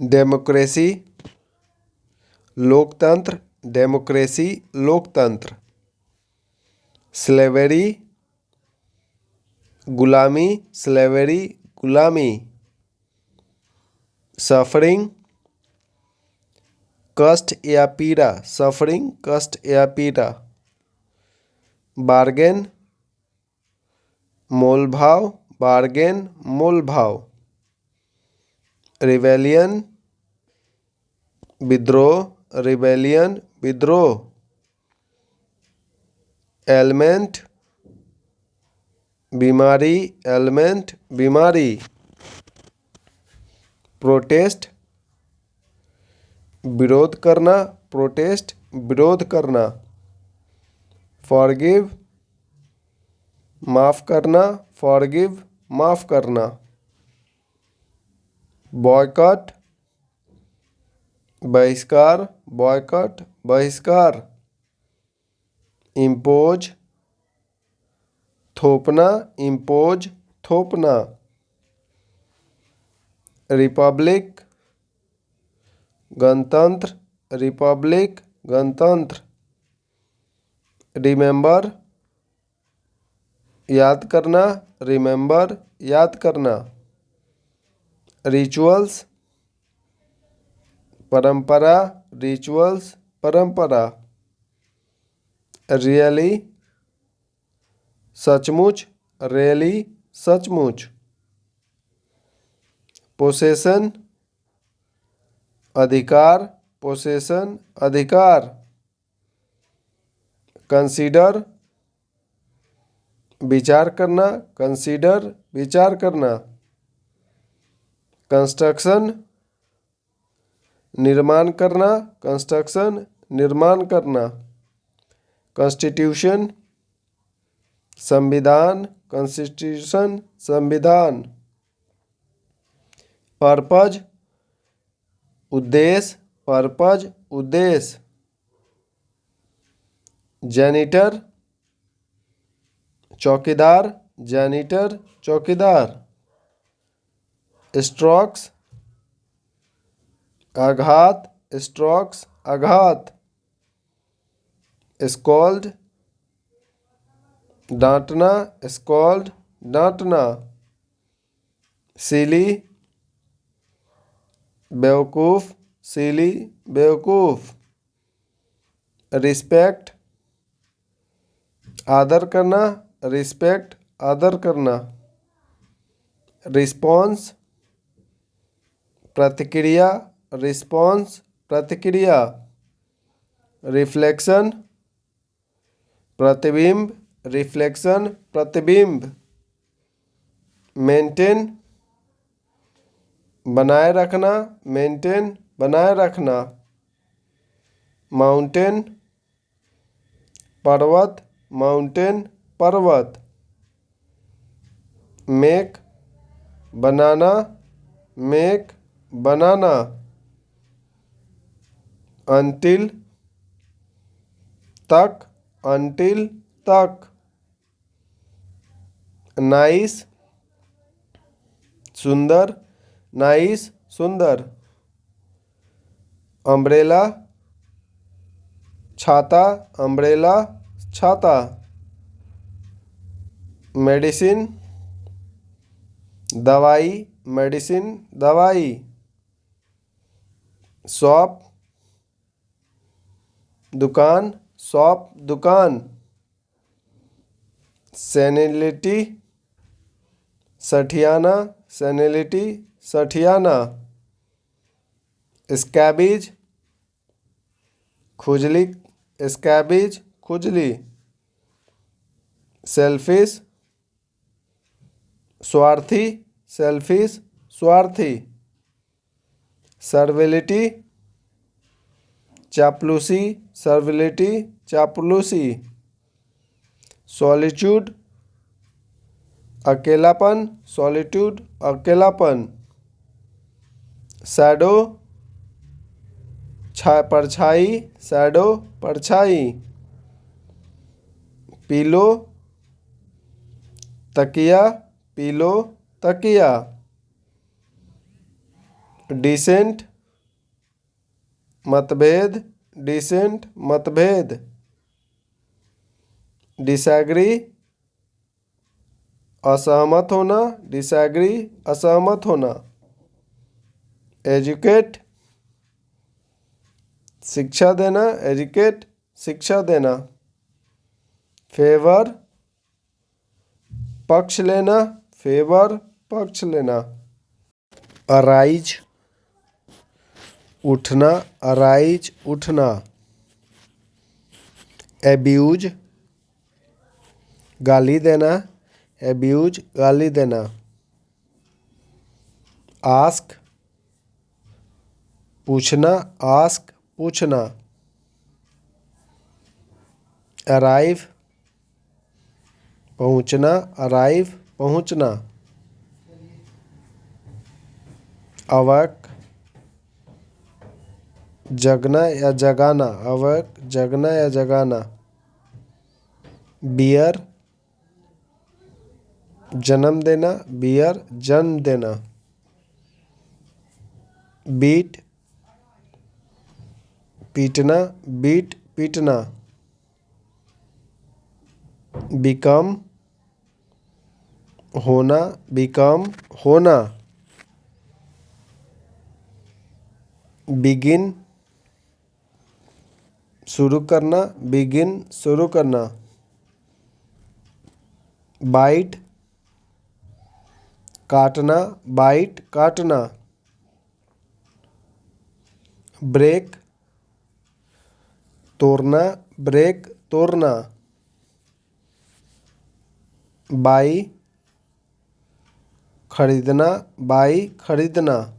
Democracy लोकतंत्र, democracy लोकतंत्र। Slavery गुलामी, स्लेवरी गुलामी। सफरिंग कष्ट या पीड़ा, सफरिंग कष्ट या पीड़ा। बार्गेन मोल भाव, बार्गेन मोल भाव। रिवेलियन विद्रोह, रिवेलियन विद्रोह। एलमेंट बीमारी, एलमेंट बीमारी। प्रोटेस्ट विरोध करना, प्रोटेस्ट विरोध करना। फॉरगिव माफ करना, फॉरगिव माफ करना। बॉयकॉट बहिष्कार, बॉयकॉट बहिष्कार। इम्पोज थोपना, इम्पोज थोपना। रिपब्लिक गणतंत्र, रिपब्लिक गणतंत्र। रिमेंबर याद करना, रिमेंबर याद करना। रिचुअल्स परंपरा, रिचुअल्स परंपरा। रियली सचमुच, रियली सचमुच। पोसेशन अधिकार, पोसेशन अधिकार। कंसीडर विचार करना, कंसीडर विचार करना। कंस्ट्रक्शन निर्माण करना, कंस्ट्रक्शन निर्माण करना। कॉन्स्टिट्यूशन संविधान, कॉन्स्टिट्यूशन संविधान। पर्पज उद्देश्य, पर्पज उद्देश्य। जैनिटर चौकीदार, जैनिटर चौकीदार। स्ट्रोक्स आघात, स्ट्रोक्स आघात। Scold डांटना, scold डांटना। सिली बेवकूफ, सिली बेवकूफ। रिस्पेक्ट आदर करना, रिस्पेक्ट आदर करना। रिस्पॉन्स प्रतिक्रिया, रिस्पॉन्स प्रतिक्रिया। रिफ्लेक्शन प्रतिबिंब, रिफ्लेक्शन प्रतिबिंब। मेंटेन बनाए रखना, मेंटेन बनाए रखना। माउंटेन पर्वत, माउंटेन पर्वत। मेक बनाना, मेक बनाना। अनटिल तक, अनटिल तक। नाइस सुंदर, नाइस सुंदर। अम्ब्रेला छाता, अम्ब्रेला छाता। मेडिसिन दवाई, मेडिसिन दवाई। शॉप दुकान, शॉप दुकान। सेनिलिटी सठियाना, सेनिलिटी सठियाना। स्कैबीज खुजली, स्कैबीज खुजली। सेल्फिश स्वार्थी, सेल्फिश स्वार्थी। सर्विलिटी चापलूसी, सर्विलिटी चापलूसी। सॉलिट्यूड अकेलापन, सॉलिट्यूड अकेलापन। शैडो परछाई, शैडो परछाई। पिलो तकिया, पिलो तकिया। डिसेंट मतभेद, डिसेंट, मतभेद। डिसएग्री, असहमत होना, डिसएग्री, असहमत होना। एजुकेट, शिक्षा देना, एजुकेट, शिक्षा देना। फेवर, पक्ष लेना, फेवर, पक्ष लेना। अराइज, उठना, अराइज, उठना। एब्यूज, गाली देना, एब्यूज, गाली देना। आस्क, पूछना, आस्क, पूछना। अराइव, पहुंचना, अराइव, पहुंचना। अवक, जगना या जगाना, अवक, जगना या जगाना। बियर, जन्म देना, बियर, जन्म देना। बीट, पीटना, बीट, पीटना। बिकम, होना, बिकम, होना। बिगिन, शुरू करना, बिगिन, शुरू करना। बाइट, काटना, बाइट, काटना। ब्रेक, तोड़ना, ब्रेक, तोड़ना। बाई, खरीदना, बाई, खरीदना।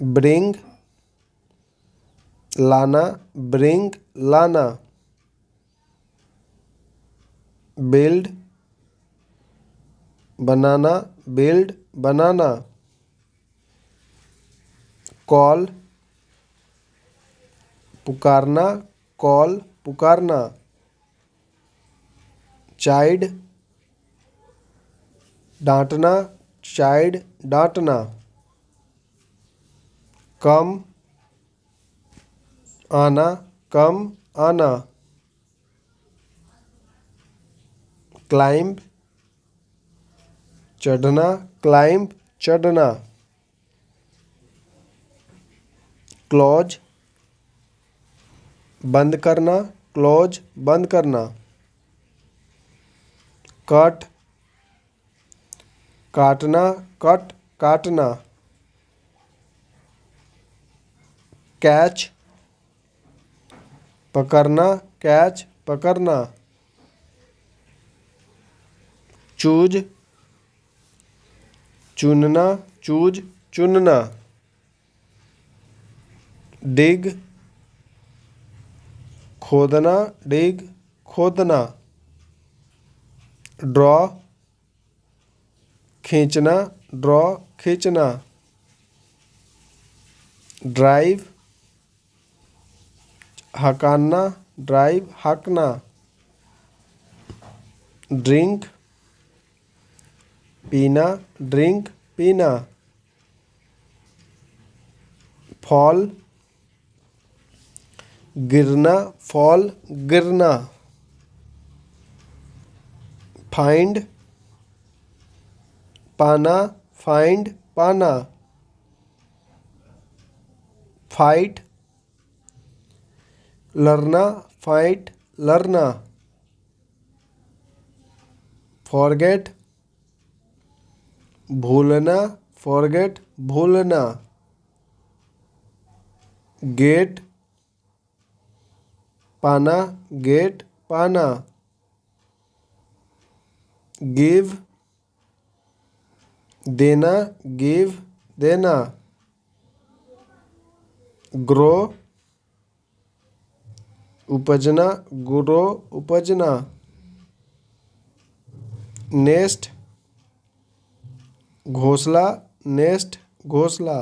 ब्रिंग, लाना, ब्रिंग, लाना। बिल्ड, बनाना, बिल्ड, बनाना। कॉल, पुकारना, कॉल, पुकारना। चाइल्ड, डांटना, चाइल्ड, डांटना। कम, आना, कम, आना। क्लाइंब, चढ़ना, क्लाइंब, चढ़ना। क्लोज, बंद करना, क्लोज, बंद करना। कट, काटना, कट, काटना। कैच, पकड़ना, कैच, पकड़ना। चूज, चुनना, चूज, चुनना। डिग, खोदना, डिग, खोदना। ड्रॉ, खींचना, ड्रॉ, खींचना। ड्राइव, हकाना, ड्राइव, हकना। ड्रिंक, पीना, ड्रिंक, पीना। फॉल, गिरना, फॉल, गिरना। फाइंड, पाना, फाइंड, पाना। फाइट, लड़ना, फाइट, लड़ना। फॉरगेट, भूलना, फॉरगेट, भूलना। गेट, पाना, गेट, पाना। गिव, देना, गिव, देना। ग्रो, उपजना, ग्रो, उपजना। नेस्ट, घोंसला, नेस्ट, घोंसला।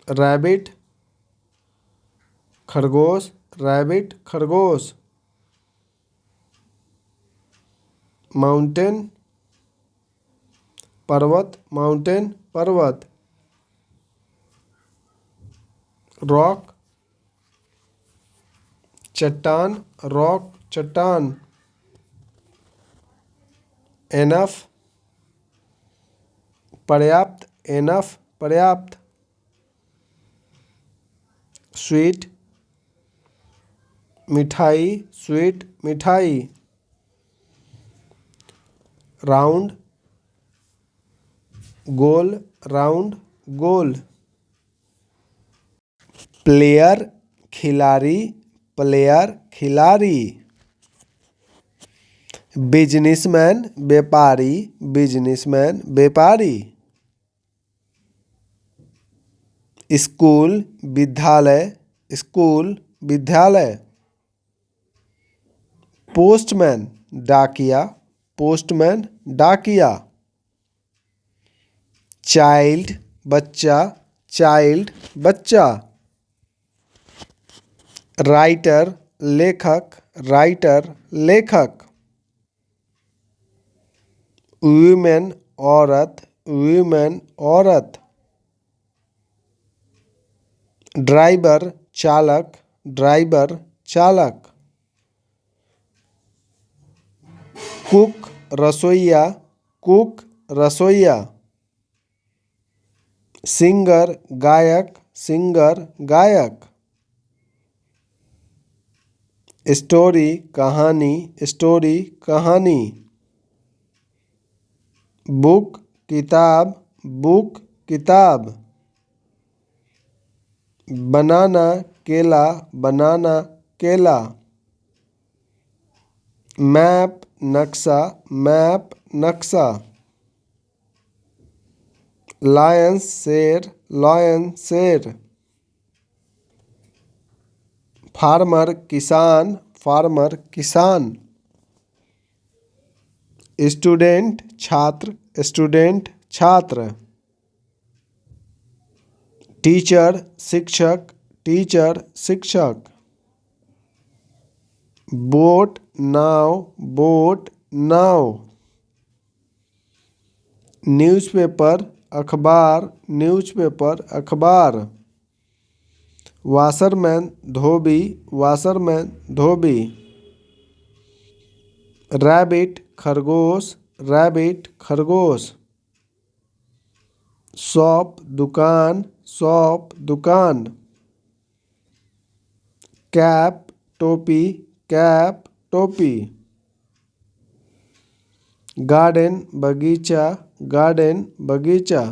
रैबिट, खरगोश, रैबिट, खरगोश। माउंटेन, पर्वत, माउंटेन, पर्वत। रॉक चट्टान, रॉक चट्टान। एनफ पर्याप्त, एनफ पर्याप्त। स्वीट मिठाई, स्वीट मिठाई। राउंड गोल, राउंड गोल। प्लेयर खिलाड़ी, प्लेयर खिलाड़ी। बिजनेसमैन व्यापारी, बिजनेसमैन व्यापारी। स्कूल विद्यालय, स्कूल विद्यालय। पोस्टमैन डाकिया, पोस्टमैन डाकिया। चाइल्ड बच्चा, चाइल्ड बच्चा। राइटर लेखक, राइटर लेखक। वुमेन औरत, वुमेन औरत। ड्राइवर चालक, ड्राइवर चालक। कुक रसोइया, कुक रसोइया। सिंगर गायक, सिंगर गायक। स्टोरी कहानी, स्टोरी कहानी। बुक किताब, बुक किताब। बनाना केला, बनाना केला। मैप नक्शा, मैप नक्शा। लायन शेर, लायन शेर। फार्मर किसान, फार्मर किसान। स्टूडेंट छात्र, स्टूडेंट छात्र। टीचर शिक्षक, टीचर शिक्षक। बोट नाव, बोट नाव। न्यूज़पेपर अखबार, न्यूज़पेपर अखबार। वाशरमैन धोबी, वाशरमैन धोबी। रैबिट खरगोश, रैबिट खरगोश। शॉप दुकान, शॉप दुकान। कैप टोपी, कैप टोपी। गार्डन बगीचा, गार्डन बगीचा।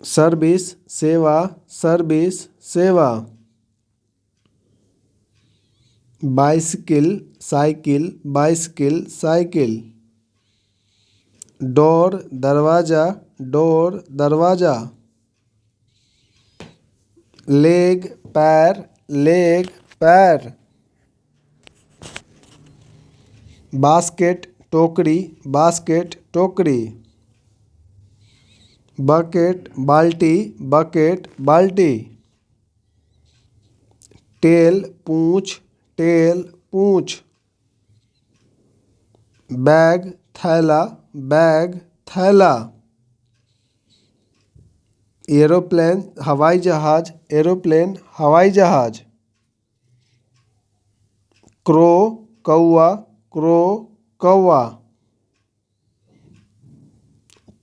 सर्विस सेवा, सर्विस सेवा। Bicycle cycle, bicycle cycle. Door दरवाजा, डोर दरवाजा। लेग पैर, लेग पैर। बास्केट टोकरी, बास्केट टोकरी। बकेट बाल्टी, बकेट बाल्टी। टेल पूंछ, टेल पूंछ। बैग थैला, बैग थैला। एरोप्लेन हवाई जहाज, एरोप्लेन हवाई जहाज। क्रो कौवा, क्रो कौवा।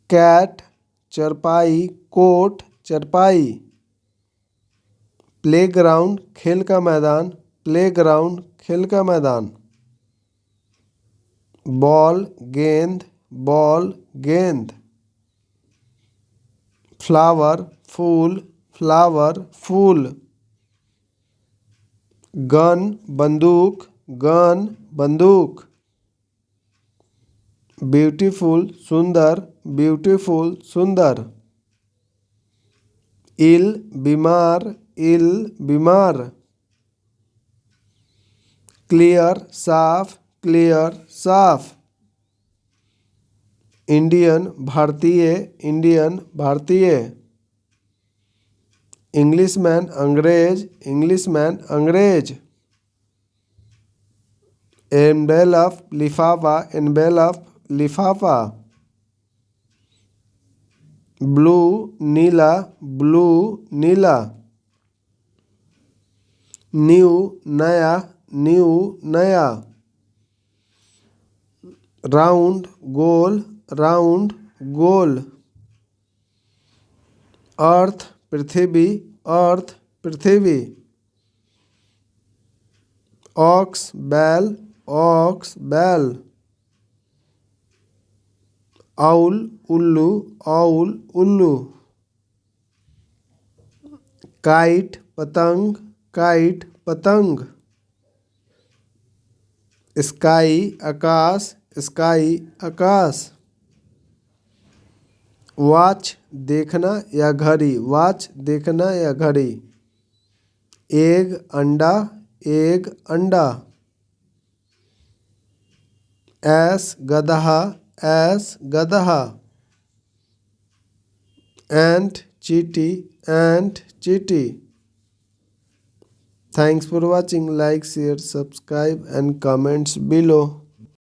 कैट चरपाई, कोट चरपाई। प्लेग्राउंड खेल का मैदान, प्लेग्राउंड खेल का मैदान। बॉल गेंद, बॉल गेंद। फ्लावर फूल, फ्लावर फूल। गन बंदूक, गन बंदूक। ब्यूटीफुल सुंदर, ब्यूटीफुल सुंदर। इल बीमार, इल बीमार। क्लियर साफ, क्लियर साफ। इंडियन भारतीय, इंडियन भारतीय। इंग्लिशमैन अंग्रेज, इंग्लिशमैन अंग्रेज। एनवेलप लिफाफा, एनवेलप लिफाफा। ब्लू नीला, ब्लू नीला। न्यू नया, न्यू नया। राउंड गोल, राउंड गोल। अर्थ पृथ्वी, अर्थ पृथ्वी। ऑक्स बैल, ऑक्स बैल। आउल उल्लू, आउल उल्लू। काइट पतंग, काइट पतंग। स्काई आकाश, स्काई आकाश। वॉच देखना या घड़ी, वॉच देखना या घड़ी। एग अंडा, एग अंडा। एस गधा, एस गधा। एंट चींटी, एंट चींटी। Thanks for watching. Like, share, subscribe and comments below.